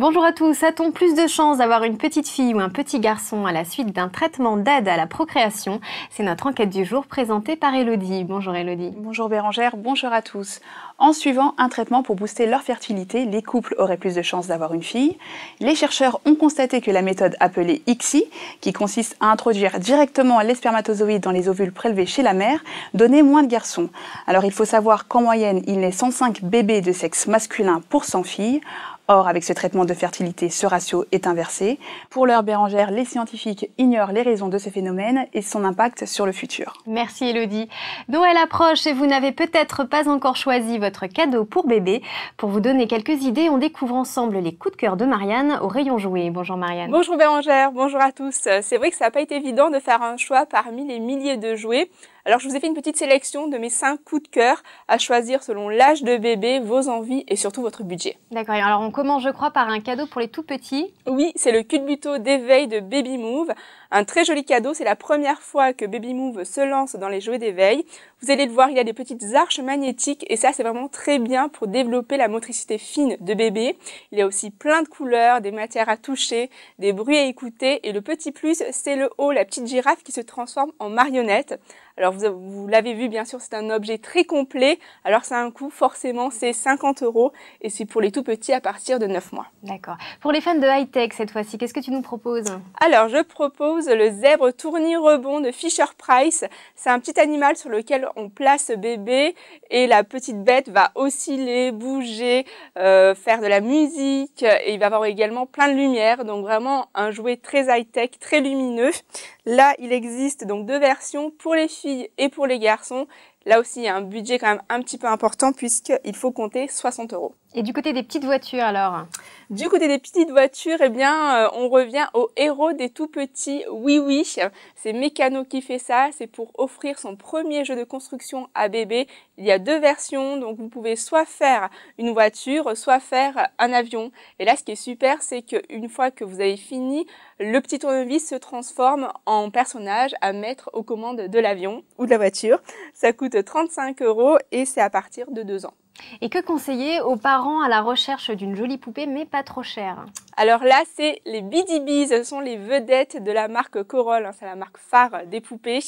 Bonjour à tous, a-t-on plus de chances d'avoir une petite fille ou un petit garçon à la suite d'un traitement d'aide à la procréation? C'est notre enquête du jour présentée par Elodie. Bonjour Elodie. Bonjour Bérangère, bonjour à tous. En suivant un traitement pour booster leur fertilité, les couples auraient plus de chances d'avoir une fille. Les chercheurs ont constaté que la méthode appelée ICSI, qui consiste à introduire directement les spermatozoïdes dans les ovules prélevés chez la mère, donnait moins de garçons. Alors il faut savoir qu'en moyenne, il naît 105 bébés de sexe masculin pour 100 filles. Or, avec ce traitement de fertilité, ce ratio est inversé. Pour l'heure, Bérangère, les scientifiques ignorent les raisons de ce phénomène et son impact sur le futur. Merci Elodie. Noël approche et vous n'avez peut-être pas encore choisi votre cadeau pour bébé. Pour vous donner quelques idées, on découvre ensemble les coups de cœur de Marianne au rayon jouets. Bonjour Marianne. Bonjour Bérangère, bonjour à tous. C'est vrai que ça n'a pas été évident de faire un choix parmi les milliers de jouets. Alors je vous ai fait une petite sélection de mes 5 coups de cœur à choisir selon l'âge de bébé, vos envies et surtout votre budget. D'accord, alors on commence je crois par un cadeau pour les tout petits. Oui, c'est le culbuto d'éveil de Baby Move. Un très joli cadeau, c'est la première fois que Baby Move se lance dans les jouets d'éveil. Vous allez le voir, il y a des petites arches magnétiques et ça c'est vraiment très bien pour développer la motricité fine de bébé. Il y a aussi plein de couleurs, des matières à toucher, des bruits à écouter et le petit plus c'est le haut, la petite girafe qui se transforme en marionnette. Alors vous l'avez vu bien sûr, c'est un objet très complet, alors ça a un coût forcément, c'est 50 € et c'est pour les tout petits à partir de 9 mois. D'accord. Pour les fans de high-tech cette fois-ci, qu'est-ce que tu nous proposes? Alors je propose le zèbre tournis-rebond de Fisher-Price. C'est un petit animal sur lequel on place bébé et la petite bête va osciller, bouger, faire de la musique et il va avoir également plein de lumière, donc vraiment un jouet très high-tech, très lumineux. Là, il existe donc 2 versions pour les filles et pour les garçons. Là aussi, il y a un budget quand même un petit peu important puisqu'il faut compter 60 €. Et du côté des petites voitures alors? Du côté des petites voitures, eh bien, on revient au héros des tout petits, Oui Oui. C'est Mécano qui fait ça, c'est pour offrir son premier jeu de construction à bébé. Il y a 2 versions, donc vous pouvez soit faire une voiture, soit faire un avion. Et là, ce qui est super, c'est qu'une fois que vous avez fini, le petit tournevis se transforme en personnage à mettre aux commandes de l'avion ou de la voiture. Ça coûte 35 € et c'est à partir de 2 ans. Et que conseiller aux parents à la recherche d'une jolie poupée mais pas trop chère? Alors là, c'est les Bidibis, ce sont les vedettes de la marque Corolle, c'est la marque phare des poupées.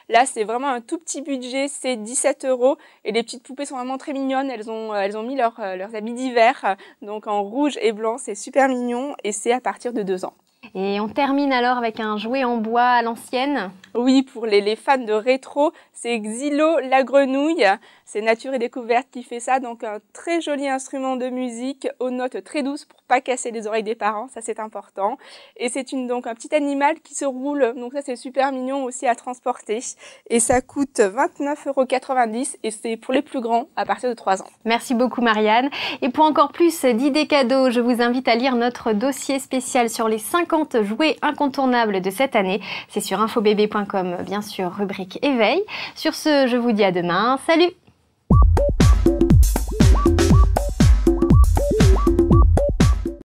Là, c'est vraiment un tout petit budget, c'est 17 € et les petites poupées sont vraiment très mignonnes, elles ont mis leurs habits d'hiver, donc en rouge et blanc, c'est super mignon et c'est à partir de 2 ans. Et on termine alors avec un jouet en bois à l'ancienne. Oui, pour les fans de rétro, c'est Xylo la grenouille. C'est Nature et Découverte qui fait ça, donc un très joli instrument de musique aux notes très douces pour pas casser les oreilles des parents, ça c'est important. Et c'est donc un petit animal qui se roule, donc ça c'est super mignon aussi à transporter. Et ça coûte 29,90 € et c'est pour les plus grands à partir de 3 ans. Merci beaucoup Marianne. Et pour encore plus d'idées cadeaux, je vous invite à lire notre dossier spécial sur les 50 jouets incontournables de cette année. C'est sur infobébé.com, bien sûr, rubrique éveil. Sur ce, je vous dis à demain. Salut!